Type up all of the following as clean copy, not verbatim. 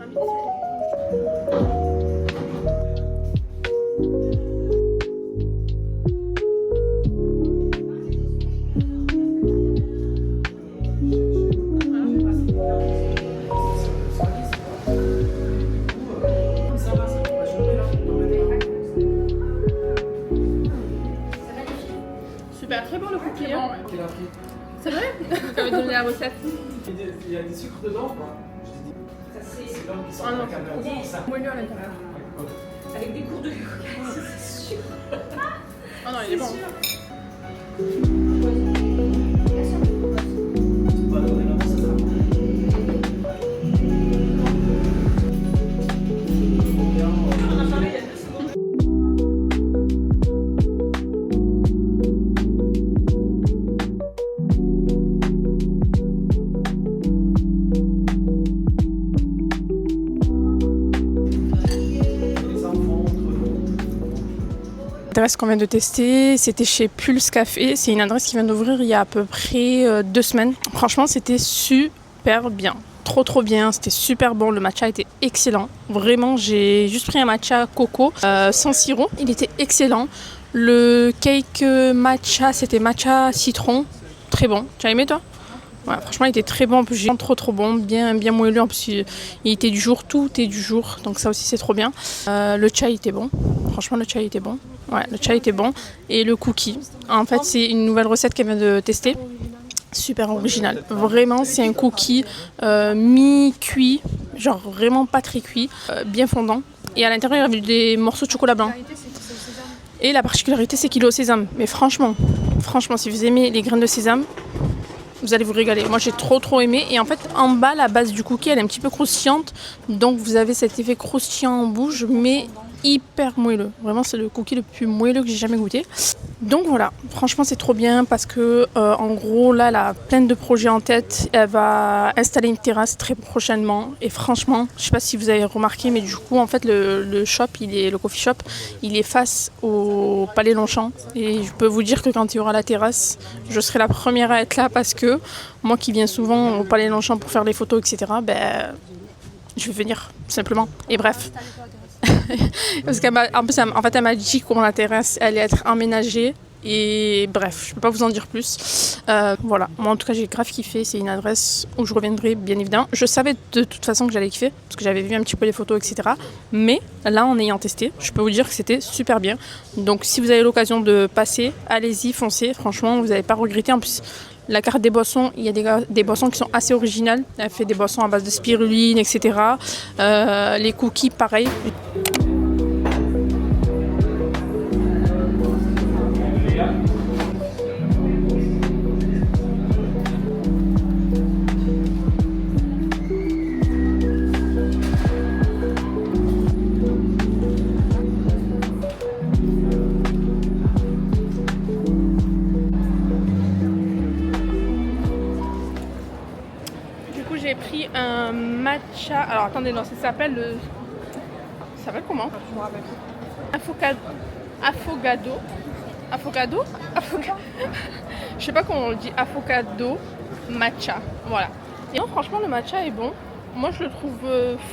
Super, très bon le cookie. Quel a pris? C'est vrai? Ça veut donner la recette. Il y a des sucres dedans ou pas? C'est l'homme qui sort de la caméra. Ça. Moelleux à l'intérieur. Avec des cours de coca, c'est sûr. Oh non, il est bon. L'adresse qu'on vient de tester, c'était chez Pulse Café. C'est une adresse qui vient d'ouvrir il y a à peu près 2 semaines. Franchement, c'était super bien. Trop bien, c'était super bon. Le matcha était excellent. Vraiment, j'ai juste pris un matcha coco sans sirop. Il était excellent. Le cake matcha, c'était matcha citron. Très bon. Tu as aimé toi? Ouais, franchement, il était très bon. En plus, j'ai trop bon, bien moelleux. En plus, il était du jour, tout est du jour. Donc ça aussi, c'est trop bien. Le chai était bon. Franchement, le chai était bon. Ouais, le chai était bon. Et le cookie. En fait, c'est une nouvelle recette qu'elle vient de tester. Super original. Vraiment, c'est un cookie mi-cuit. Genre vraiment pas très cuit. Bien fondant. Et à l'intérieur, il y avait des morceaux de chocolat blanc. Et la particularité, c'est qu'il est au sésame. Mais franchement, si vous aimez les graines de sésame, vous allez vous régaler. Moi, j'ai trop aimé. Et en fait, en bas, la base du cookie, elle est un petit peu croustillante. Donc, vous avez cet effet croustillant en bouche, mais hyper moelleux. Vraiment, c'est le cookie le plus moelleux que j'ai jamais goûté. Donc voilà, franchement, c'est trop bien parce que, en gros, là, elle a plein de projets en tête. Elle va installer une terrasse très prochainement. Et franchement, je sais pas si vous avez remarqué, mais du coup, en fait, le coffee shop, il est face au Palais Longchamp. Et je peux vous dire que quand il y aura la terrasse, je serai la première à être là parce que moi qui viens souvent au Palais Longchamp pour faire des photos, etc., ben, je vais venir, tout simplement. Et bref. Parce qu'elle m'a dit comment la terrasse allait être aménagée. Et bref, je peux pas vous en dire plus. Voilà, moi en tout cas j'ai grave kiffé. C'est une adresse où je reviendrai bien évidemment. Je savais de toute façon que j'allais kiffer parce que j'avais vu un petit peu les photos, etc. Mais là, en ayant testé, je peux vous dire que c'était super bien. Donc si vous avez l'occasion de passer, allez-y, foncez. Franchement, vous n'allez pas regretter. En plus, la carte des boissons, il y a des boissons qui sont assez originales. Elle fait des boissons à base de spiruline, etc. Les cookies, pareil. J'ai pris un matcha. Alors attendez, non, ça s'appelle le. Ça s'appelle comment? Affogato. Je sais pas comment on le dit. Affogato matcha. Voilà. Et non, franchement, le matcha est bon. Moi, je le trouve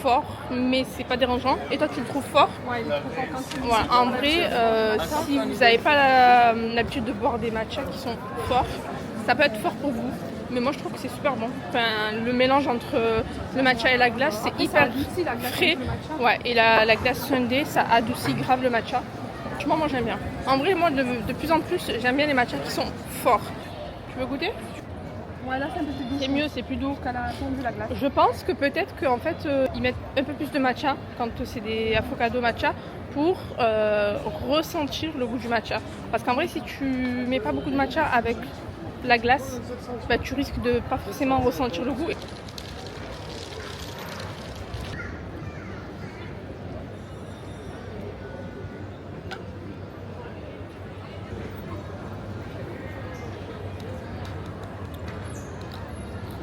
fort, mais c'est pas dérangeant. Et toi, tu le trouves fort? Ouais, il est trop fort quand tu le voilà. En vrai, si vous n'avez pas l'habitude de boire des matchas qui sont forts, ça peut être fort pour vous. Mais moi je trouve que c'est super bon. Enfin, le mélange entre le matcha et la glace, c'est hyper frais. Ouais, et la glace Sundae, ça adoucit grave le matcha. Franchement, moi j'aime bien. En vrai, moi de plus en plus, j'aime bien les matchas qui sont forts. Tu veux goûter? Ouais, là c'est un peu plus doux. C'est mieux, c'est plus doux. Qu'elle a fondu la glace. Je pense que peut-être qu'en fait, ils mettent un peu plus de matcha quand c'est des avocado matcha pour ressentir le goût du matcha. Parce qu'en vrai, si tu mets pas beaucoup de matcha avec la glace, bah, tu risques de pas forcément ressentir le goût.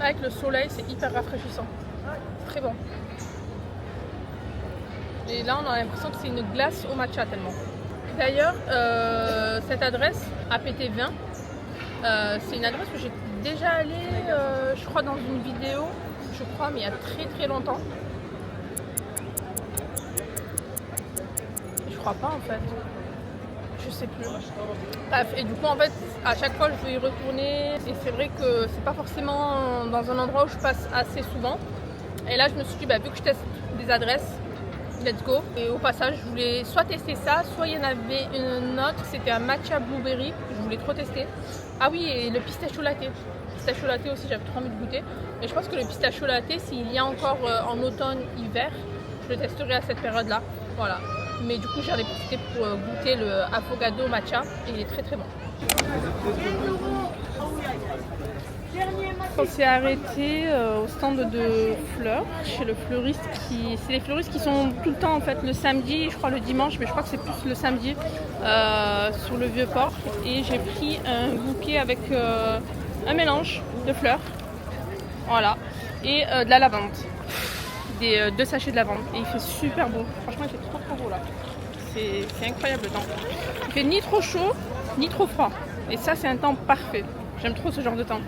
Avec le soleil, c'est hyper rafraîchissant. Très bon. Et là, on a l'impression que c'est une glace au matcha tellement. D'ailleurs, cette adresse, APT20, c'est une adresse que j'ai déjà allée, je crois, dans une vidéo, mais il y a très longtemps. crois pas en fait. Je sais plus. Bref, et du coup en fait à chaque fois je veux y retourner et c'est vrai que c'est pas forcément dans un endroit où je passe assez souvent. Et là je me suis dit vu que je teste des adresses, let's go. Et au passage je voulais soit tester ça, soit il y en avait une autre, c'était un matcha blueberry, je voulais trop tester. Ah oui, et le pistachio latte. Pistachio latte aussi, j'avais trop envie de goûter. Et je pense que le pistachio latte, s'il y a encore en automne, hiver, je le testerai à cette période-là. Voilà. Mais du coup, j'en ai profité pour goûter le affogato matcha et il est très très bon. On s'est arrêté au stand de fleurs chez le fleuriste c'est les fleuristes qui sont tout le temps en fait le samedi, je crois le dimanche, mais je crois que c'est plus le samedi sur le Vieux-Port. Et j'ai pris un bouquet avec un mélange de fleurs, voilà, et de la lavande, deux sachets de lavande. Et il fait super beau, franchement il fait trop beau là. C'est incroyable le temps. Il fait ni trop chaud ni trop froid. Et ça c'est un temps parfait. J'aime trop ce genre de temps.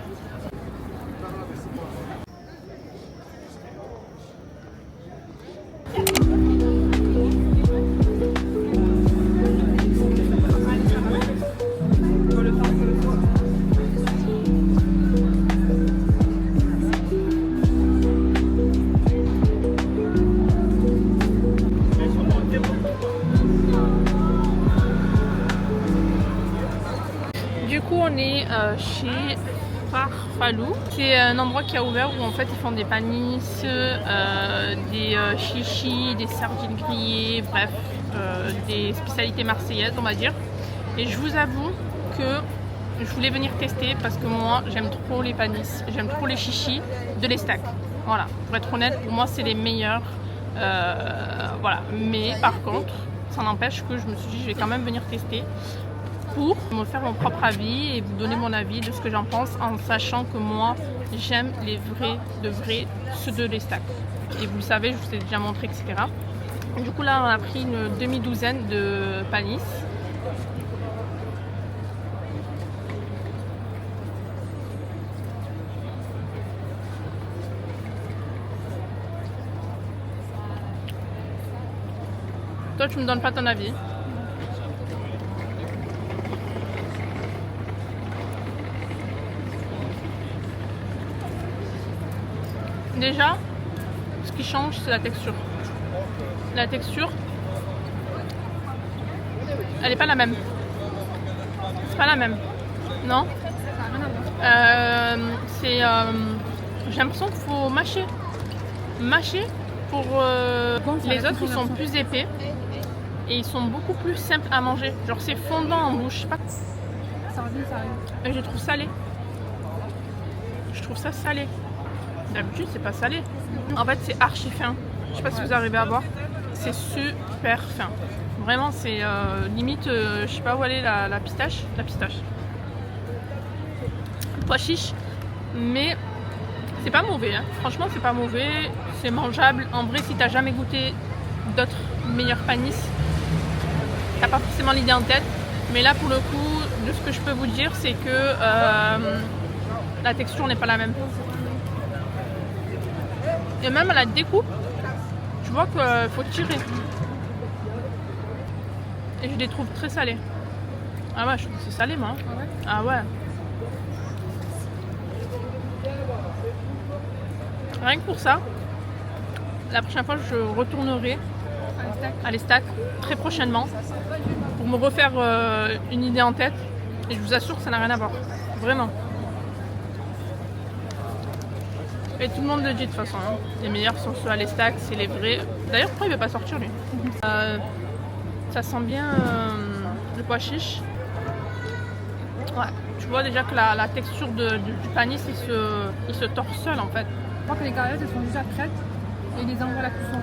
Du coup on est chez Farfalou. C'est un endroit qui a ouvert où en fait ils font des panisses, des chichis, des sardines grillées, bref, des spécialités marseillaises on va dire. Et je vous avoue que je voulais venir tester parce que moi j'aime trop les panisses, j'aime trop les chichis de l'Estac. Voilà, pour être honnête, pour moi c'est les meilleurs. Voilà, mais par contre ça n'empêche que je me suis dit je vais quand même venir tester pour me faire mon propre avis et vous donner mon avis de ce que j'en pense, en sachant que moi j'aime les vrais, ceux de l'Estac. Et vous le savez, je vous ai déjà montré, etc. Du coup là on a pris une demi-douzaine de panisses. Toi tu me donnes pas ton avis. Déjà, ce qui change, c'est la texture. La texture, elle n'est pas la même. C'est pas la même, non? J'ai l'impression qu'il faut mâcher. Mâcher pour les autres, ils sont plus épais et ils sont beaucoup plus simples à manger. Genre c'est fondant en bouche. Je sais pas. Et je trouve salé. Je trouve ça salé. D'habitude c'est pas salé. En fait c'est archi fin. Je sais pas si vous arrivez à voir. C'est super fin. Vraiment c'est limite je sais pas où aller la pistache. La pistache. Pois chiche. Mais c'est pas mauvais. Hein. Franchement c'est pas mauvais. C'est mangeable. En vrai si t'as jamais goûté d'autres meilleurs panisses, t'as pas forcément l'idée en tête. Mais là pour le coup de ce que je peux vous dire c'est que la texture n'est pas la même. Et même à la découpe, tu vois qu'il faut tirer. Et je les trouve très salés. Ah ouais, je trouve que c'est salé moi. Ah ouais. Rien que pour ça, la prochaine fois je retournerai à l'Estac très prochainement pour me refaire une idée en tête. Et je vous assure que ça n'a rien à voir. Vraiment. Et tout le monde le dit de toute façon, hein. Les meilleurs sont ceux à l'Estac, c'est les vrais. D'ailleurs, pourquoi il ne veut pas sortir lui? Ça sent bien le pois chiche. Ouais, tu vois déjà que la texture du panis, il se tord seul en fait. Je crois que les carottes elles sont déjà prêtes et ils les envoient à la cuisson.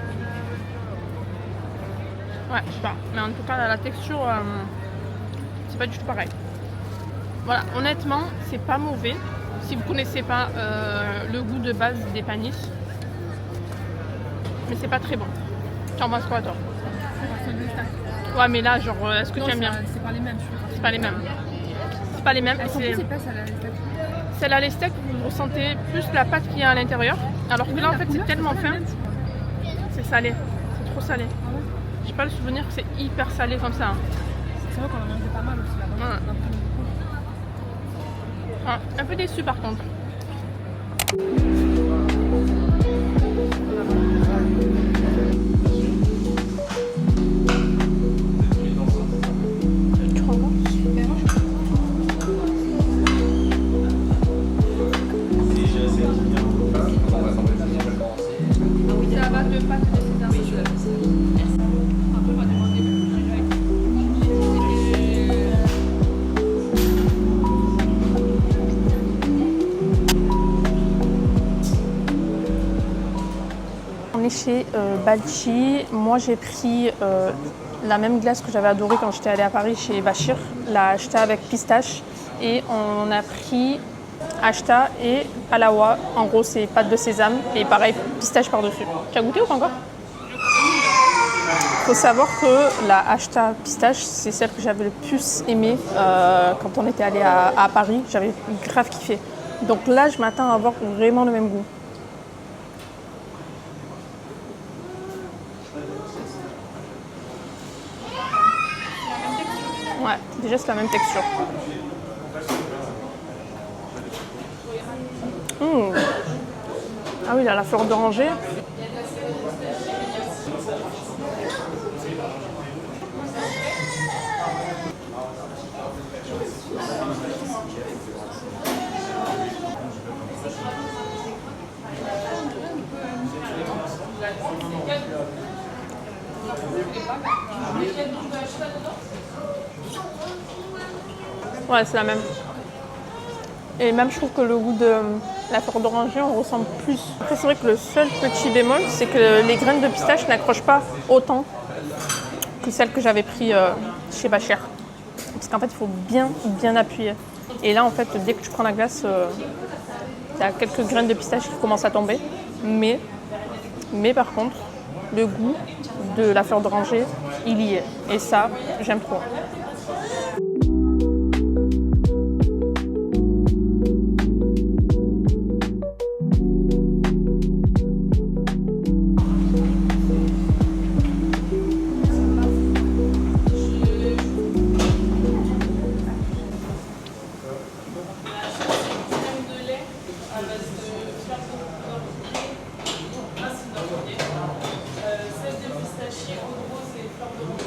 Ouais, je sais pas. Mais en tout cas, la texture, c'est pas du tout pareil. Voilà, honnêtement, c'est pas mauvais. Si vous connaissez pas le goût de base des panisses, mais c'est pas très bon. Tu en penses quoi toi? Ouais, mais là, genre, est-ce que tu aimes bien? C'est pas les mêmes, je trouve. C'est pas les mêmes. C'est pas les mêmes. Elles sont plus épaisses à la l'Estac. Celle à l'Estac, vous ressentez plus la pâte qu'il y a à l'intérieur. Alors que là, en fait, c'est tellement fin. C'est salé. C'est trop salé. J'ai pas le souvenir que c'est hyper salé comme ça. C'est vrai qu'on en mangeait pas mal aussi là-bas. Ouais. Un peu déçu par contre. On est chez Balchi. Moi j'ai pris la même glace que j'avais adorée quand j'étais allée à Paris chez Bachir, la Ashta avec pistache. Et on a pris Ashta et Alawa. En gros c'est pâte de sésame et pareil pistache par-dessus. Tu as goûté ou pas encore? Il faut savoir que la Ashta pistache, c'est celle que j'avais le plus aimée quand on était allé à Paris. J'avais grave kiffé. Donc là je m'attends à avoir vraiment le même goût. Ouais, déjà c'est la même texture. Ah oui, il a la fleur d'oranger. Ouais, c'est la même. Et même, je trouve que le goût de la fleur d'oranger, on ressent plus. Après, c'est vrai que le seul petit bémol, c'est que les graines de pistache n'accrochent pas autant que celles que j'avais pris chez Bachir. Parce qu'en fait, il faut bien appuyer. Et là, en fait, dès que tu prends la glace, il y a quelques graines de pistache qui commencent à tomber. Mais par contre, le goût de la fleur d'oranger, il y est. Et ça, j'aime trop.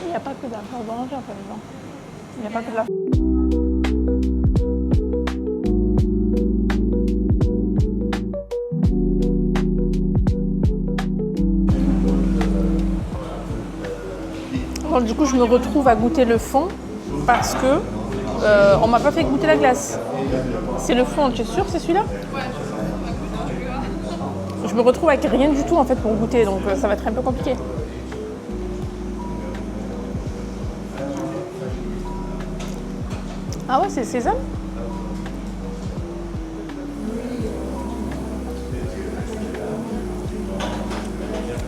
Il n'y a pas que de la fleur d'oranger en fait dedans. Il n'y a pas que de la... Bon, du coup, je me retrouve à goûter le fond parce que on m'a pas fait goûter la glace. C'est le fond, tu es sûr c'est celui-là? Ouais, je me retrouve avec rien du tout en fait pour goûter, donc ça va être un peu compliqué. Ah ouais, c'est le sésame?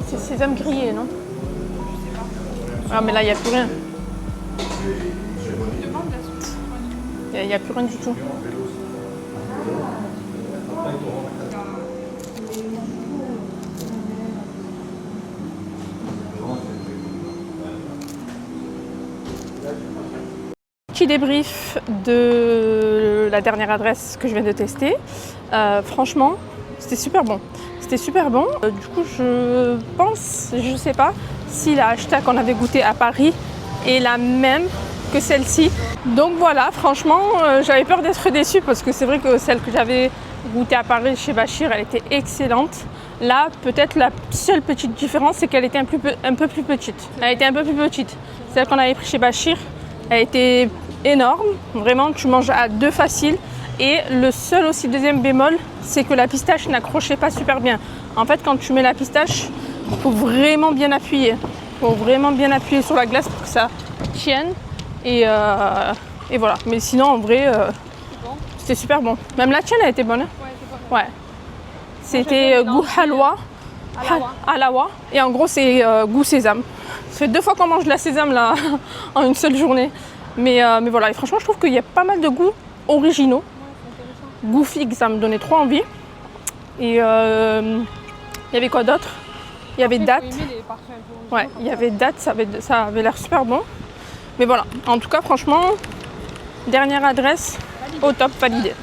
C'est sésame grillé, non? Ah mais là, il n'y a plus rien. Il n'y a plus rien du tout. Petit débrief de la dernière adresse que je viens de tester. Franchement, c'était super bon. C'était super bon. Du coup, je pense, je sais pas, si la Ashta qu'on avait goûtée à Paris est la même que celle-ci. Donc voilà, franchement, j'avais peur d'être déçue parce que c'est vrai que celle que j'avais goûtée à Paris chez Bachir, elle était excellente. Là, peut-être la seule petite différence, c'est qu'elle était un peu plus petite. Elle était un peu plus petite. Celle qu'on avait pris chez Bachir, elle était énorme. Vraiment, tu manges à deux facile. Et le seul aussi deuxième bémol, c'est que la pistache n'accrochait pas super bien. En fait, quand tu mets la pistache, il faut vraiment bien appuyer. Il faut vraiment bien appuyer sur la glace pour que ça tienne. Et voilà. Mais sinon, en vrai, c'était super bon. Même la tienne, elle était bonne. Hein? Ouais. C'était goût halwa. Alawa. Et en gros, c'est goût sésame. Ça fait 2 fois qu'on mange de la sésame là, en une seule journée. Mais voilà. Et franchement, je trouve qu'il y a pas mal de goûts originaux. Goût figue, ça me donnait trop envie. Et il y avait quoi d'autre? Il y avait date. J'ai aimé les parfums un peu Ouais, il y avait date, ça avait l'air super bon. Mais voilà, en tout cas, franchement, dernière adresse, au top, validé.